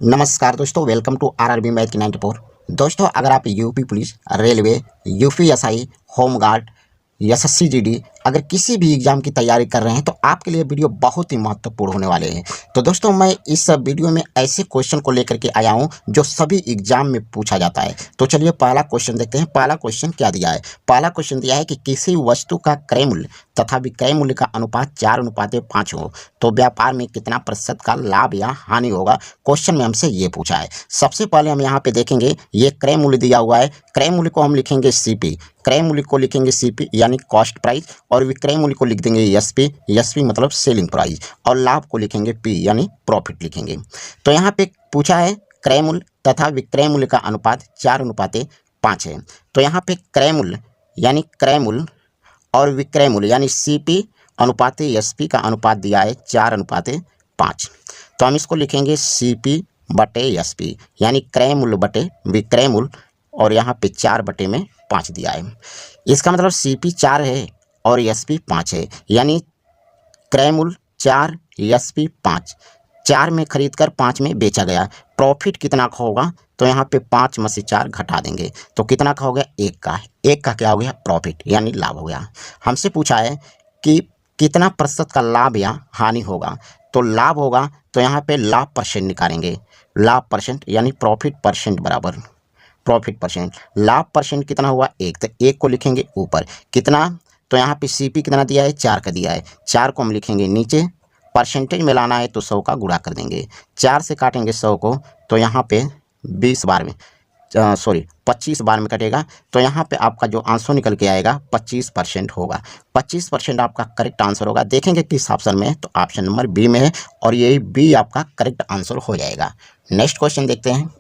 नमस्कार दोस्तों, welcome to RRB math की 94। दोस्तों, अगर आप UP police, railway, UPSI, home guard, SSC GD अगर किसी भी एग्जाम की तैयारी कर रहे हैं तो आपके लिए वीडियो बहुत ही महत्वपूर्ण होने वाले हैं। तो दोस्तों, मैं इस वीडियो में ऐसे क्वेश्चन को लेकर के आया हूं जो सभी एग्जाम में पूछा जाता है। तो चलिए पहला क्वेश्चन देखते हैं। पहला क्वेश्चन क्या दिया है? पहला क्वेश्चन दिया है कि किसी वस्तु का क्रय मूल्य तथा विक्रय मूल्य का अनुपात 4:5 हो तो व्यापार में कितना प्रतिशत का लाभ या हानि होगा। क्वेश्चन में हमसे ये पूछा है। सबसे पहले हम यहाँ पे देखेंगे, ये क्रय मूल्य दिया हुआ है। क्रय मूल्य को हम लिखेंगे सीपी, क्रय मूल्य को लिखेंगे सीपी यानी कॉस्ट प्राइस, और विक्रय मूल्य को लिख देंगे एसपी, एसपी मतलब सेलिंग प्राइस, और लाभ को लिखेंगे पी यानी प्रॉफिट लिखेंगे। तो यहाँ पे पूछा है क्रय मूल्य तथा विक्रय मूल्य का अनुपात 4:5 है। तो यहाँ पे क्रय मूल्य यानी क्रय मूल्य और विक्रय मूल्य यानी सीपी अनुपात एसपी का अनुपात दिया है 4:5। तो हम इसको लिखेंगे सीपी बटे एसपी यानी क्रय मूल्य बटे विक्रय मूल्य, और यहाँ पे 4/5 दिया है। इसका मतलब सीपी 4 है और एसपी 5 है, यानी क्रय मूल्य 4, एसपी 5। 4 में खरीद कर 5 में बेचा गया। प्रॉफिट कितना का होगा? तो यहाँ पे 5 में से 4 घटा देंगे तो कितना का हो गया? 1 का। 1 का क्या हो गया? प्रॉफिट यानी लाभ हो गया। हमसे पूछा है कि कितना प्रतिशत का लाभ या हानि होगा। तो लाभ होगा तो यहाँ पे लाभ परसेंट निकालेंगे। लाभ परसेंट यानी प्रॉफिट परसेंट बराबर प्रॉफिट परसेंट। लाभ परसेंट कितना हुआ? 1। तो 1 को लिखेंगे ऊपर। कितना? तो यहाँ पे सीपी कितना दिया है? 4 का दिया है। 4 को हम लिखेंगे नीचे। परसेंटेज में लाना है तो 100 का गुणा कर देंगे। 4 से काटेंगे 100 को तो यहाँ पे 20 बार में 25 बार में कटेगा। तो यहाँ पे आपका जो आंसर निकल के आएगा 25% होगा। 25% आपका करेक्ट आंसर होगा। देखेंगे किस ऑप्शन में है, तो ऑप्शन नंबर बी में है, और यही बी आपका करेक्ट आंसर हो जाएगा। नेक्स्ट क्वेश्चन देखते हैं।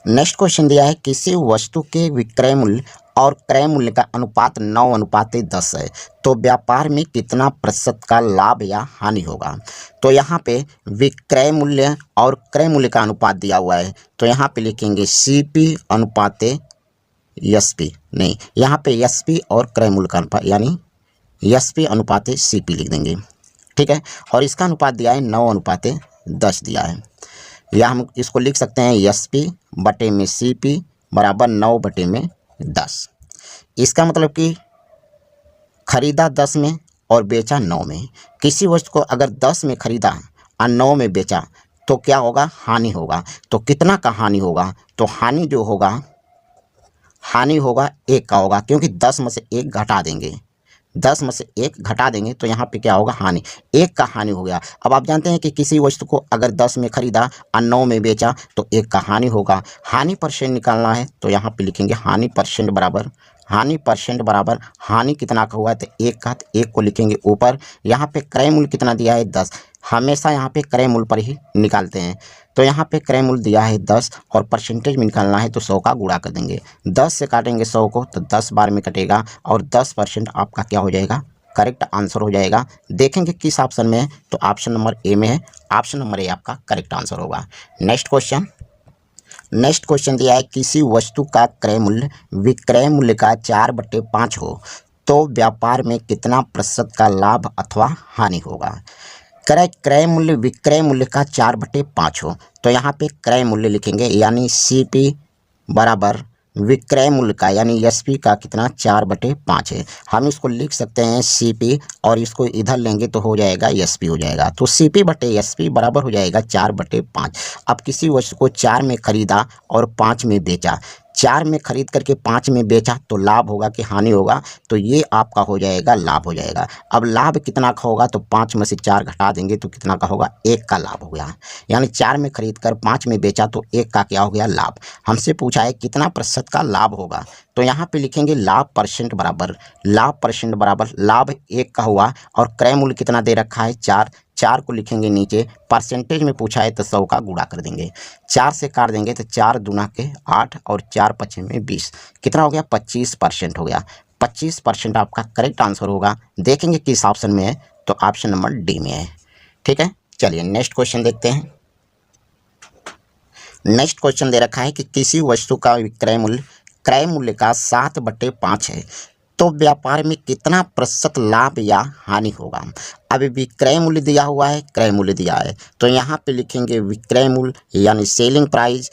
नेक्स्ट क्वेश्चन दिया है किसी वस्तु के विक्रय मूल्य और क्रय मूल्य का अनुपात 9:10 है तो व्यापार में कितना प्रतिशत का लाभ या हानि होगा। तो यहाँ पे विक्रय मूल्य और क्रय मूल्य का अनुपात दिया हुआ है, तो यहाँ पे लिखेंगे सीपी अनुपात एसपी, नहीं यहाँ पे एसपी और क्रय मूल्य का अनुपात यानी एसपी अनुपात सीपी लिख देंगे। ठीक है, और इसका अनुपात दिया है 9:10 दिया है, या हम इसको लिख सकते हैं एसपी बटे में सीपी बराबर 9/10। इसका मतलब कि खरीदा 10 में और बेचा 9 में। किसी वस्तु को अगर 10 में खरीदा और 9 में बेचा तो क्या होगा? हानि होगा। तो कितना का हानि होगा? तो हानि जो होगा, हानि होगा 1 का होगा, क्योंकि 10 में से 1 घटा देंगे। 10 में से 1 घटा देंगे तो यहाँ पे क्या होगा? हानि। 1 का हानि हो गया। अब आप जानते हैं कि किसी वस्तु को अगर 10 में खरीदा और 9 में बेचा तो 1 का हानि होगा। हानि परसेंट निकालना है तो यहाँ पे लिखेंगे हानि परसेंट बराबर हानि कितना का हुआ है? तो 1 का। तो 1 को लिखेंगे ऊपर। यहाँ पे क्रय मूल्य कितना दिया है? 10। हमेशा यहाँ पे क्रय मूल्य पर ही निकालते हैं। तो यहाँ पे क्रय मूल्य दिया है 10 और परसेंटेज में निकालना है तो 100 का गुणा कर देंगे। 10 से काटेंगे 100 को तो 10 बार में कटेगा, और 10% आपका क्या हो जाएगा? करेक्ट आंसर हो जाएगा। देखेंगे किस ऑप्शन में है, तो ऑप्शन नंबर ए में है। ऑप्शन नंबर ए आपका करेक्ट आंसर होगा। नेक्स्ट क्वेश्चन दिया है किसी वस्तु का क्रय मूल्य विक्रय मूल्य का 4/5 हो तो व्यापार में कितना प्रतिशत का लाभ अथवा हानि होगा। क्रय मूल्य विक्रय मूल्य का 4/5 हो तो यहाँ पे क्रय मूल्य लिखेंगे यानी सीपी बराबर विक्रय मूल्य का यानी एसपी का कितना? 4/5 है। हम इसको लिख सकते हैं सीपी, और इसको इधर लेंगे तो हो जाएगा एसपी हो जाएगा। तो सीपी बटे एसपी बराबर हो जाएगा 4/5। अब किसी वस्तु को 4 में खरीदा और 5 में बेचा, 4 में खरीद करके 5 में बेचा तो लाभ होगा कि हानि होगा? तो ये आपका हो जाएगा लाभ हो जाएगा। अब लाभ कितना का होगा? तो 5 में से 4 घटा देंगे तो कितना का होगा? 1 का लाभ हो गया। यानी 4 में खरीद कर 5 में बेचा तो 1 का क्या हो गया? लाभ। हमसे पूछा है कितना प्रतिशत का लाभ होगा, तो यहाँ पे लिखेंगे लाभ परसेंट बराबर लाभ 1 का हुआ, और क्रय मूल्य कितना दे रखा है? 4। 4 को लिखेंगे नीचे। परसेंटेज में पूछा है तो 100 का गुणा कर देंगे। 4 से काट देंगे तो 4 दूना के 8 और 4 पचे में 20। कितना हो गया? 25% हो गया। 25% आपका करेक्ट आंसर होगा। देखेंगे किस ऑप्शन में है, तो ऑप्शन नंबर डी में है। ठीक है, चलिए नेक्स्ट क्वेश्चन देखते हैं। नेक्स्ट क्वेश्चन दे रखा है कि किसी वस्तु का विक्रय मूल्य क्रय मूल्य का 7/5 है तो व्यापार में कितना प्रतिशत लाभ या हानि होगा। अभी विक्रय मूल्य दिया हुआ है, क्रय मूल्य दिया है, तो यहाँ पे लिखेंगे विक्रय मूल्य यानी सेलिंग प्राइस,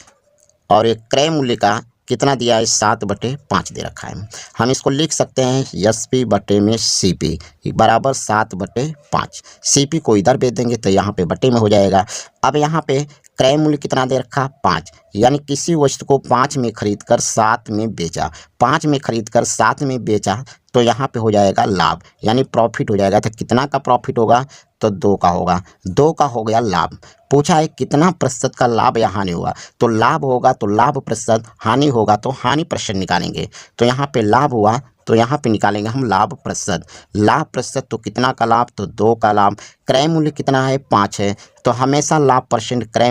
और एक क्रय मूल्य का कितना दिया है 7/5 दे रखा है। हम इसको लिख सकते हैं SP बटे में CP बराबर 7/5। CP को इधर भेज देंगे तो यहाँ पे बटे में हो जाएगा। अब यहाँ पे क्रय मूल्य कितना दे रखा 5, यानी किसी वस्तु को 5 में खरीद कर 7 में बेचा, 5 में खरीद कर 7 में बेचा, तो यहाँ पे हो जाएगा लाभ यानी प्रॉफिट हो जाएगा। तो कितना का प्रॉफिट होगा, तो 2 का होगा, 2 का हो गया लाभ। पूछा है कितना प्रतिशत का लाभ या हानि होगा, तो लाभ होगा तो लाभ प्रतिशत, हानि होगा तो हानि प्रतिशत निकालेंगे। तो यहाँ पे लाभ हुआ तो यहाँ पे निकालेंगे हम लाभ प्रतिशत। लाभ प्रतिशत तो कितना का लाभ, तो 2 का लाभ। क्रय मूल्य कितना है 5 है, तो हमेशा लाभ परसेंट क्रय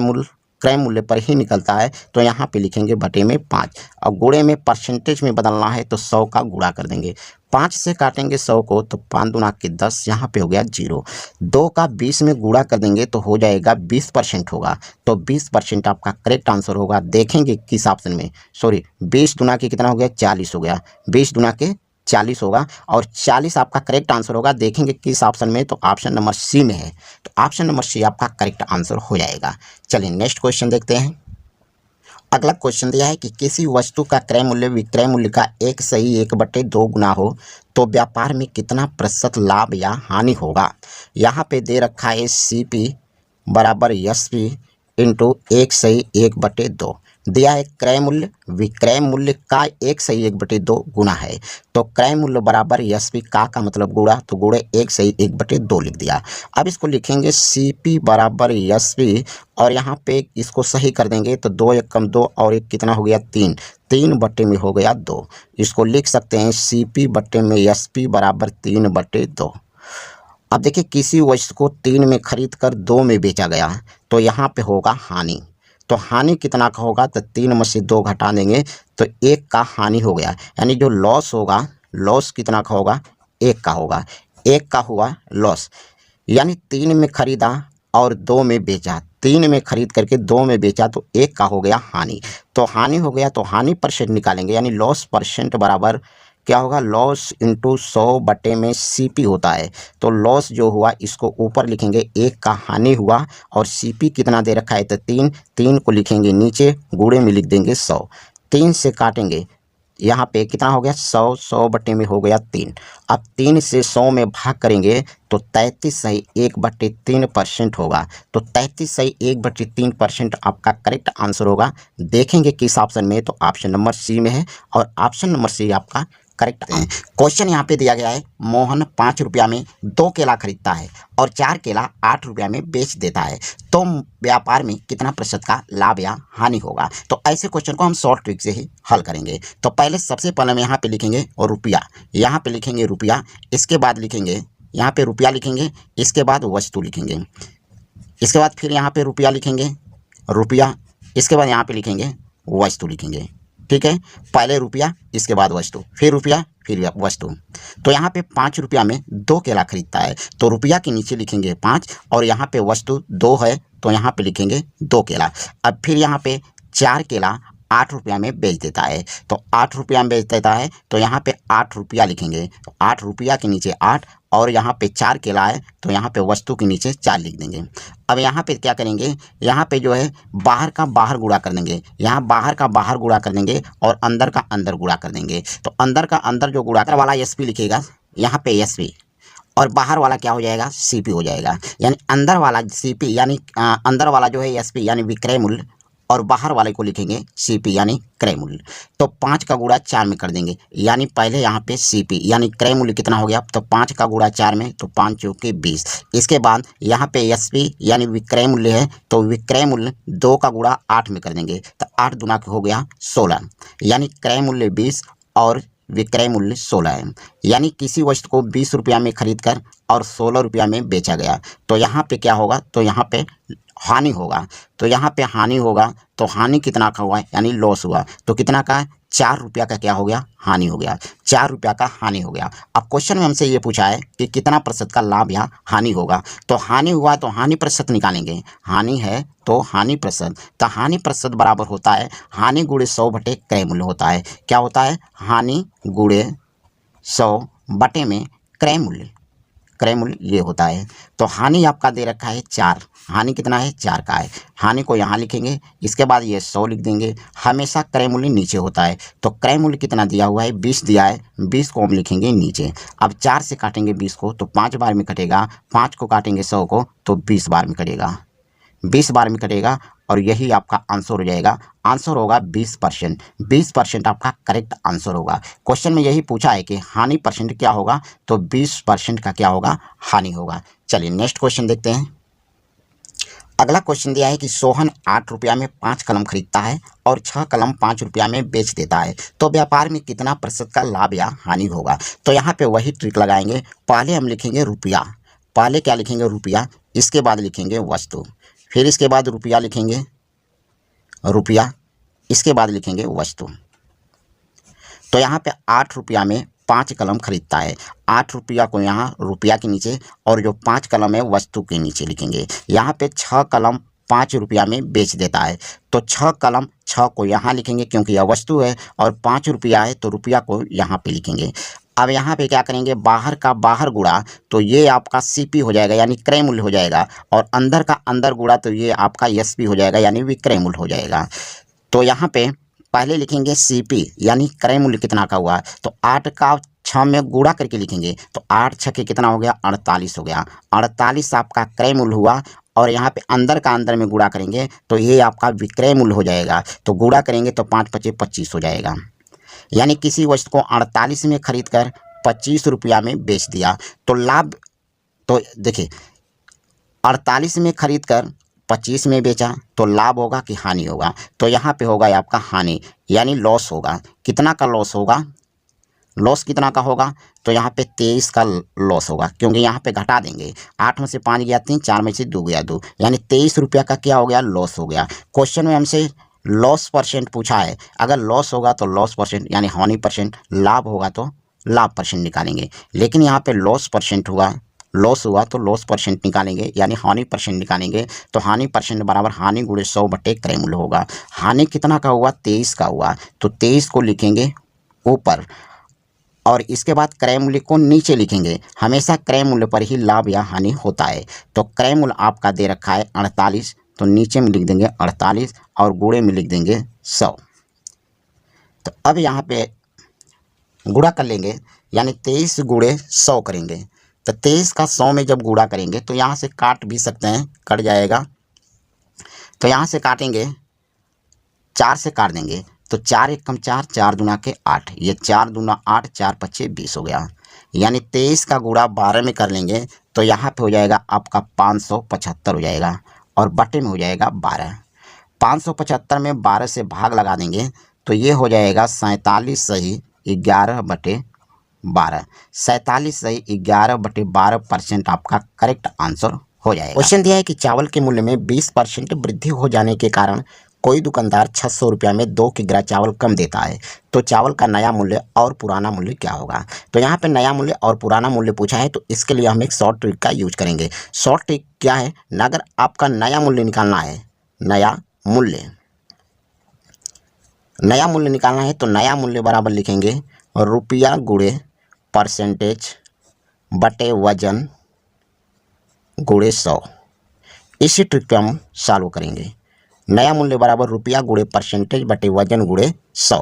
मूल्य पर ही निकलता है, तो यहाँ पे लिखेंगे बटे में 5। और गुणे में परसेंटेज में बदलना है तो 100 का गुणा कर देंगे। 5 से काटेंगे 100 को तो 5 दूना के 10, यहाँ पे हो गया 0। 2 का 20 में गुणा कर देंगे तो हो जाएगा 20% होगा, तो 20% आपका करेक्ट आंसर होगा। देखेंगे किस ऑप्शन में, सॉरी 20 दूना के कितना हो गया 40 हो गया, 20 दूना के 40 होगा और 40 आपका करेक्ट आंसर होगा। देखेंगे किस ऑप्शन में, तो ऑप्शन नंबर C में है, तो ऑप्शन नंबर C आपका करेक्ट आंसर हो जाएगा। चलिए नेक्स्ट क्वेश्चन देखते हैं। अगला क्वेश्चन दिया है कि किसी वस्तु का क्रय मूल्य विक्रय मूल्य का 1/2 गुना हो तो व्यापार में कितना प्रतिशत लाभ या हानि होगा। यहाँ पे दे रखा है CP बराबर SP इंटू 1/1/2 दिया है। क्रय मूल्य विक्रय मूल्य का 1/1/2 गुना है, तो क्रय मूल्य बराबर SP का मतलब गुणा, तो गुणे 1/1/2 लिख दिया। अब इसको लिखेंगे CP बराबर SP और यहाँ पे इसको सही कर देंगे तो 2 1 कम 2 और 1 कितना हो गया 3, 3 बटे में हो गया 2। इसको लिख सकते हैं CP बटे में SP बराबर 3/2। अब देखिए किसी वस्तु को 3 में खरीद कर 2 में बेचा गया, तो यहाँ पे होगा हानि। तो हानि कितना का होगा, तो 3 में से 2 घटा देंगे तो 1 का हानि हो गया, यानी जो लॉस होगा, लॉस कितना का होगा 1 का होगा, 1 का हुआ लॉस। यानी 3 में खरीदा और 2 में बेचा, 3 में खरीद करके 2 में बेचा तो 1 का हो गया हानि। तो हानि हो गया तो हानि परसेंट निकालेंगे, यानी लॉस परसेंट बराबर क्या होगा, लॉस इंटू 100 बटे में CP होता है। तो लॉस जो हुआ इसको ऊपर लिखेंगे, 1 का हानि हुआ और CP कितना दे रखा है, तो 3, 3 को लिखेंगे नीचे, गुणे में लिख देंगे 100। 3 से काटेंगे, यहाँ पे कितना हो गया 100, 100 बटे में हो गया 3। अब 3 से 100 में भाग करेंगे तो 33/1/3% होगा, तो 33/1/3% आपका करेक्ट आंसर होगा। देखेंगे किस ऑप्शन में, तो ऑप्शन नंबर C में है और ऑप्शन नंबर C आपका करेक्ट है। क्वेश्चन यहाँ पे दिया गया है, मोहन 5 रुपया में 2 केला खरीदता है और 4 केला 8 रुपया में बेच देता है, तो व्यापार में कितना प्रतिशत का लाभ या हानि होगा। तो ऐसे क्वेश्चन को हम शॉर्ट ट्रिक से ही हल करेंगे। तो पहले सबसे पहले हम यहाँ पे लिखेंगे और रुपया, यहाँ पे लिखेंगे रुपया, इसके बाद लिखेंगे यहाँ पे रुपया लिखेंगे, इसके बाद वस्तु लिखेंगे, इसके बाद फिर यहाँ पे रुपया लिखेंगे, रुपया, इसके बाद यहाँ पे लिखेंगे वस्तु लिखेंगे। ठीक है, पहले रुपया इसके बाद वस्तु, फिर रुपया फिर वस्तु। तो यहाँ पे 5 रुपया में 2 केला खरीदता है, तो रुपया के नीचे लिखेंगे 5 और यहाँ पे वस्तु 2 है तो यहाँ पे लिखेंगे 2 केला। अब फिर यहाँ पे 4 केला 8 रुपया में बेच देता है, तो 8 रुपया में बेच देता है तो यहाँ पे 8 रुपया लिखेंगे, तो 8 रुपया के नीचे 8 और यहाँ पे 4 केला है तो यहाँ पे वस्तु के नीचे 4 लिख देंगे। अब यहाँ पे क्या करेंगे, यहाँ पे जो है बाहर का बाहर गुणा कर देंगे, यहाँ बाहर का बाहर गुणा कर देंगे और अंदर का अंदर गुणा कर देंगे। तो अंदर का अंदर जो गुणा कर वाला SP लिखेगा, यहाँ पे SP और बाहर वाला क्या हो जाएगा CP हो जाएगा, यानी अंदर वाला CP यानी अंदर वाला जो है SP यानी विक्रय मूल्य और बाहर वाले को लिखेंगे CP यानी क्रय मूल्य। तो 5 का गुणा 4 में कर देंगे, यानी पहले यहाँ पे CP यानी क्रय मूल्य कितना हो गया, तो 5 का गुणा 4 में, तो 5 चौके 20। इसके बाद यहाँ पे SP यानी विक्रय मूल्य है, तो विक्रय मूल्य 2 का गुणा 8 में कर देंगे, तो 8 दूना हो गया 16, यानी क्रय मूल्य 20 और विक्रय मूल्य 16 है। यानी किसी वस्तु को 20 रुपया में खरीद कर और 16 रुपया में बेचा गया, तो यहाँ पे क्या होगा, तो यहाँ पे हानि होगा। तो यहाँ पे हानि होगा तो हानि कितना का हुआ, यानी लॉस हुआ, तो कितना का 4 रुपया का क्या हो गया हानि हो गया, 4 रुपया का हानि हो गया। अब क्वेश्चन में हमसे ये पूछा है कि कितना प्रतिशत का लाभ या हानि होगा, तो हानि हुआ तो हानि प्रतिशत निकालेंगे, हानि है तो हानि प्रतिशत, तो हानि प्रतिशत बराबर होता है हानि गुणे 100 बटे क्रय मूल्य होता है। क्या होता है, हानि गुणे 100 बटे में क्रय मूल्य, क्रय मूल्य ये होता है। तो हानि आपका दे रखा है 4, हानि कितना है 4 का है, हानि को यहाँ लिखेंगे, इसके बाद ये 100 लिख देंगे। हमेशा क्रय मूल्य नीचे होता है, तो क्रय मूल्य कितना दिया हुआ है 20 दिया है, 20 को हम लिखेंगे नीचे। अब 4 से काटेंगे 20 को तो 5 बार में कटेगा, 5 को काटेंगे 100 को तो 20 बार में कटेगा, 20 बार में कटेगा और यही आपका आंसर हो जाएगा। आंसर होगा 20%, 20% आपका करेक्ट आंसर होगा। क्वेश्चन में यही पूछा है कि हानि परसेंट क्या होगा, तो 20% का क्या होगा, हानि होगा। चलिए नेक्स्ट क्वेश्चन देखते हैं। अगला क्वेश्चन दिया है कि सोहन 8 रुपया में 5 कलम खरीदता है और 6 कलम 5 रुपया में बेच देता है, तो व्यापार में कितना प्रतिशत का लाभ या हानि होगा। तो यहाँ पे वही ट्रिक लगाएंगे, पहले हम लिखेंगे रुपया, पहले क्या लिखेंगे रुपया, इसके बाद लिखेंगे वस्तु, फिर इसके बाद रुपया लिखेंगे, रुपया, इसके बाद लिखेंगे वस्तु। तो यहाँ पे 8 रुपया में 5 कलम खरीदता है, 8 रुपया को यहाँ रुपया के नीचे और जो 5 कलम है वस्तु के नीचे लिखेंगे। यहाँ पे 6 कलम 5 रुपया में बेच देता है, तो 6 कलम 6 को यहाँ लिखेंगे क्योंकि यह वस्तु है, और 5 रुपया है तो रुपया को यहाँ पे लिखेंगे। अब यहाँ पे क्या करेंगे, बाहर का बाहर गुणा तो ये आपका सीपी हो जाएगा यानी क्रय मूल्य हो जाएगा, और अंदर का अंदर गुणा तो ये आपका एसपी हो जाएगा यानी विक्रय मूल्य हो जाएगा। तो यहाँ पे पहले लिखेंगे सीपी यानी क्रय मूल्य कितना का हुआ, तो 8 का 6 में गुणा करके लिखेंगे, तो 8 छके कितना हो गया 48 हो गया, 48 आपका क्रय मूल्य हुआ। और यहाँ पे अंदर का अंदर में गुणा करेंगे तो ये आपका विक्रय मूल्य हो जाएगा, तो गुणा करेंगे तो 5 पचे 25 हो जाएगा। यानी किसी वस्तु को 48 में खरीद कर 25 रुपया में बेच दिया तो लाभ, तो देखिए 48 में खरीद कर 25 में बेचा तो लाभ होगा कि हानि होगा, तो यहाँ पे होगा आपका हानि यानी लॉस होगा। कितना का लॉस होगा, लॉस कितना का होगा, तो यहाँ पे 23 का लॉस होगा क्योंकि यहाँ पे घटा देंगे, 8 में से 5 गया 3, 4 में से 2 गया 2, यानी 23 रुपया का क्या हो गया लॉस हो गया। क्वेश्चन में हमसे लॉस परसेंट पूछा है, अगर लॉस होगा तो लॉस परसेंट यानी हानि परसेंट, लाभ होगा तो लाभ परसेंट निकालेंगे। लेकिन यहाँ पे लॉस परसेंट हुआ, लॉस हुआ तो लॉस परसेंट निकालेंगे यानी हानि परसेंट निकालेंगे, तो हानि परसेंट बराबर हानि गुणे 100 बटे क्रय मूल्य होगा। हानि कितना का हुआ 23 का हुआ, तो 23 को लिखेंगे ऊपर और इसके बाद क्रय मूल्य को नीचे लिखेंगे। हमेशा क्रय मूल्य पर ही लाभ या हानि होता है। तो क्रय मूल्य आपका दे रखा है 48, तो नीचे में लिख देंगे 48 और गुणे में लिख देंगे 100। तो अब यहाँ पे गुणा कर लेंगे यानी 23 गुणे 100 करेंगे, तो 23 का 100 में जब गुणा करेंगे तो यहाँ से काट भी सकते हैं, कट जाएगा, तो यहाँ से काटेंगे 4 से काट देंगे, तो 4 एक कम 4, 4 दूना के 8, ये 4 दूना 8, 4 पच्चे 20 हो गया। यानी 23 का गुणा 12 में कर लेंगे तो यहाँ पे हो जाएगा आपका 575 हो जाएगा और बटे में हो जाएगा 12। 575 में 12 से भाग लगा देंगे तो ये हो जाएगा 47 सही 11 बटे 12, 47 सही 11 बटे 12% आपका करेक्ट आंसर हो जाएगा। क्वेश्चन दिया है कि चावल के मूल्य में 20% वृद्धि हो जाने के कारण कोई दुकानदार 600 रुपया में 2 किग्रा चावल कम देता है, तो चावल का नया मूल्य और पुराना मूल्य क्या होगा। तो यहाँ पे नया मूल्य और पुराना मूल्य पूछा है, तो इसके लिए हम एक शॉर्ट ट्रिक का यूज करेंगे। शॉर्ट ट्रिक क्या है, अगर आपका नया मूल्य निकालना है, नया मूल्य निकालना है, तो नया मूल्य बराबर लिखेंगे रुपया गुणे परसेंटेज बटे वजन गुणे 100। इसी ट्रिक पे हम सॉल्व करेंगे। नया मूल्य बराबर रुपया गुणे परसेंटेज बटे वजन गुणे 100।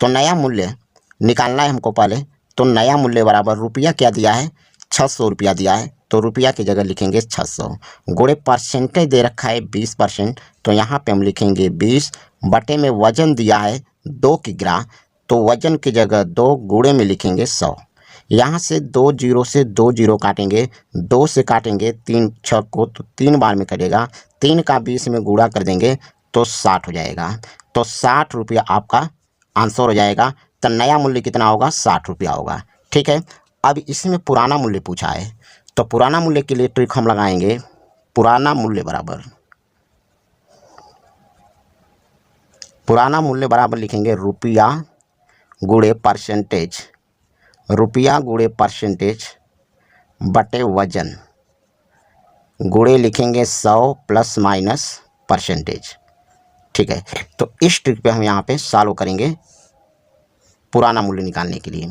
तो नया मूल्य निकालना है हमको पहले, तो नया मूल्य बराबर रुपया क्या दिया है 600 रुपया दिया है, तो रुपया की जगह लिखेंगे 600 गुणे परसेंटेज दे रखा है 20%, तो यहाँ पे हम लिखेंगे 20 बटे में वजन दिया है 2 किग्रा, तो वजन की जगह 2 गुणे में लिखेंगे 100। यहाँ से 2 जीरो से 2 जीरो काटेंगे, 2 से काटेंगे 3 6 को तो 3 बार में कटेगा, 3 का 20 में गुणा कर देंगे तो 60 हो जाएगा, तो 60 रुपया आपका आंसर हो जाएगा। तो नया मूल्य कितना होगा 60 रुपया होगा। ठीक है, अब इसमें पुराना मूल्य पूछा है, तो पुराना मूल्य के लिए ट्रिक हम लगाएंगे। पुराना मूल्य बराबर लिखेंगे रुपया गुणे परसेंटेज, रुपया गुणे परसेंटेज बटे वजन गुणे लिखेंगे 100 प्लस माइनस परसेंटेज। ठीक है, तो इस ट्रिक पे हम यहाँ पे सॉल्व करेंगे पुराना मूल्य निकालने के लिए।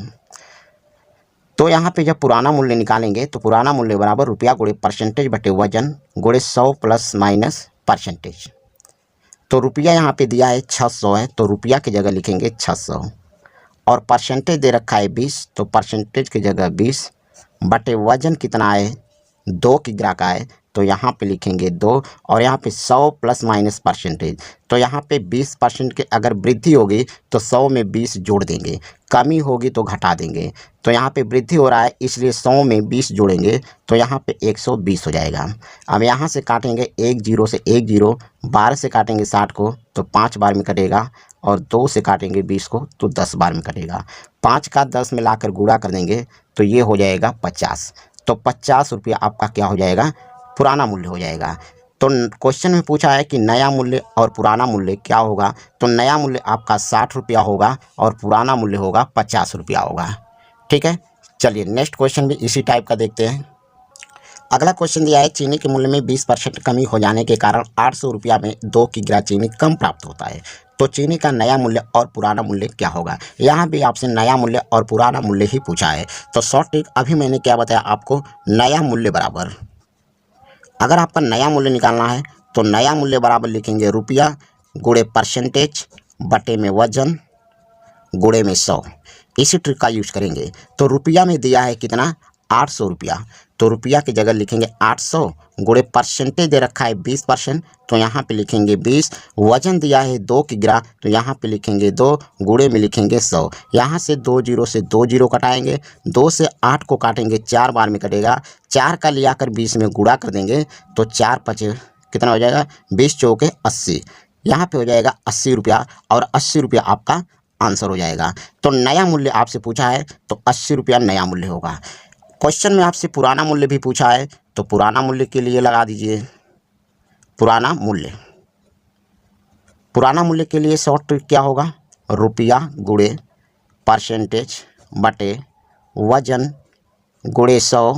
तो यहाँ पे जब पुराना मूल्य निकालेंगे तो पुराना मूल्य बराबर रुपया गुणे परसेंटेज बटे वजन गुणे 100 प्लस माइनस परसेंटेज। तो रुपया यहाँ पे दिया है 600 है, तो रुपया की जगह लिखेंगे 600 और परसेंटेज दे रखा है 20, तो परसेंटेज की जगह 20 बटे वजन कितना है 2 किग्रा का है, तो यहाँ पे लिखेंगे 2 और यहाँ पे 100 प्लस माइनस परसेंटेज। तो यहाँ पे 20% की अगर वृद्धि होगी तो 100 में 20 जोड़ देंगे, कमी होगी तो घटा देंगे। तो यहाँ पे वृद्धि हो रहा है इसलिए 100 में 20 जोड़ेंगे तो यहाँ पे 120 हो जाएगा। अब यहाँ से काटेंगे 1 0 से 1 0, 12 से काटेंगे 60 को तो 5 बार में कटेगा और 2 से काटेंगे 20 को तो 10 बार में कटेगा। 5 का 10 में लाकर गुणा कर देंगे तो ये हो जाएगा 50। तो 50 रुपया आपका क्या हो जाएगा, पुराना मूल्य हो जाएगा। तो क्वेश्चन में पूछा है कि नया मूल्य और पुराना मूल्य क्या होगा, तो नया मूल्य आपका 60 रुपया होगा और पुराना मूल्य होगा 50 रुपया होगा। ठीक है, चलिए नेक्स्ट क्वेश्चन भी इसी टाइप का देखते हैं। अगला क्वेश्चन दिया है चीनी के मूल्य में 20% कमी हो जाने के कारण 800 रुपया में 2 किग्रा चीनी कम प्राप्त होता है। तो चीनी का नया मूल्य और पुराना मूल्य क्या होगा। यहाँ भी आपसे नया मूल्य और पुराना मूल्य ही पूछा है। तो शॉर्ट ट्रिक अभी मैंने क्या बताया आपको, नया मूल्य बराबर, अगर आपका नया मूल्य निकालना है तो नया मूल्य बराबर लिखेंगे रुपया गुणे परसेंटेज बटे में वजन गुणे में 100। इसी ट्रिक का यूज करेंगे। तो रुपया में दिया है कितना 800 रुपया, तो रुपया की जगह लिखेंगे 800 गुणे परसेंटेज दे रखा है 20%, तो यहाँ पे लिखेंगे 20। वजन दिया है 2 किग्रा, तो यहाँ पे लिखेंगे 2 गुणे में लिखेंगे 100। यहाँ से 2 0 से 2 0 कटाएंगे, 2 से 8 को काटेंगे 4 बार में कटेगा, 4 का लिया कर 20 में गुणा कर देंगे तो 4 5 कितना हो जाएगा 20 चौके 80। यहाँ पे हो जाएगा 80 रुपया और 80 रुपया आपका आंसर हो जाएगा। तो नया मूल्य आपसे पूछा है तो 80 रुपया नया मूल्य होगा। क्वेश्चन में आपसे पुराना मूल्य भी पूछा है तो पुराना मूल्य के लिए लगा दीजिए पुराना मूल्य। पुराना मूल्य के लिए शॉर्ट ट्रिक क्या होगा, रुपया गुणे परसेंटेज बटे वजन गुणे 100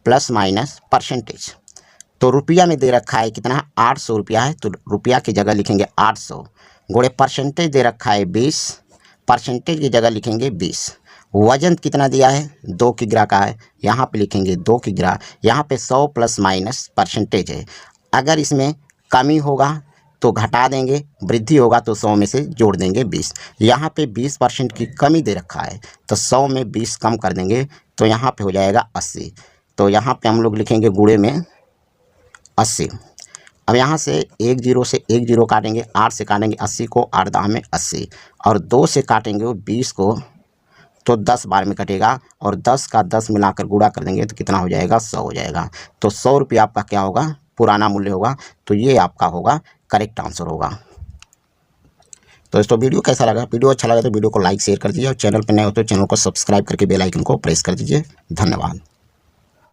प्लस माइनस परसेंटेज। तो रुपया में दे रखा है कितना 800 रुपया है, तो रुपया की जगह लिखेंगे 800 गुणे परसेंटेज दे रखा है 20, परसेंटेज की जगह लिखेंगे 20। वजन कितना दिया है 2 किग्रा का है, यहाँ पे लिखेंगे 2 किग्रा। यहाँ पे 100 प्लस माइनस परसेंटेज है, अगर इसमें कमी होगा तो घटा देंगे, वृद्धि होगा तो 100 में से जोड़ देंगे 20। यहाँ पे 20% की कमी दे रखा है तो 100 में 20 कम कर देंगे तो यहाँ पे हो जाएगा 80। तो यहाँ पे हम लोग लिखेंगे गुणे में 80। अब यहाँ से 1 0 से 1 0 काटेंगे, 8 से काटेंगे 80 को, 8 दाह में 80 और 2 से काटेंगे 20 को तो 10 बार में कटेगा और 10 का 10 मिलाकर गुणा कर देंगे तो कितना हो जाएगा 100 हो जाएगा। तो 100 रुपया आपका क्या होगा, पुराना मूल्य होगा। तो ये आपका होगा करेक्ट आंसर होगा। तो दोस्तों वीडियो कैसा लगा, वीडियो अच्छा लगा तो वीडियो को लाइक शेयर कर दीजिए और चैनल पर नए हो तो चैनल को सब्सक्राइब करके बेल आइकन को प्रेस कर दीजिए। धन्यवाद।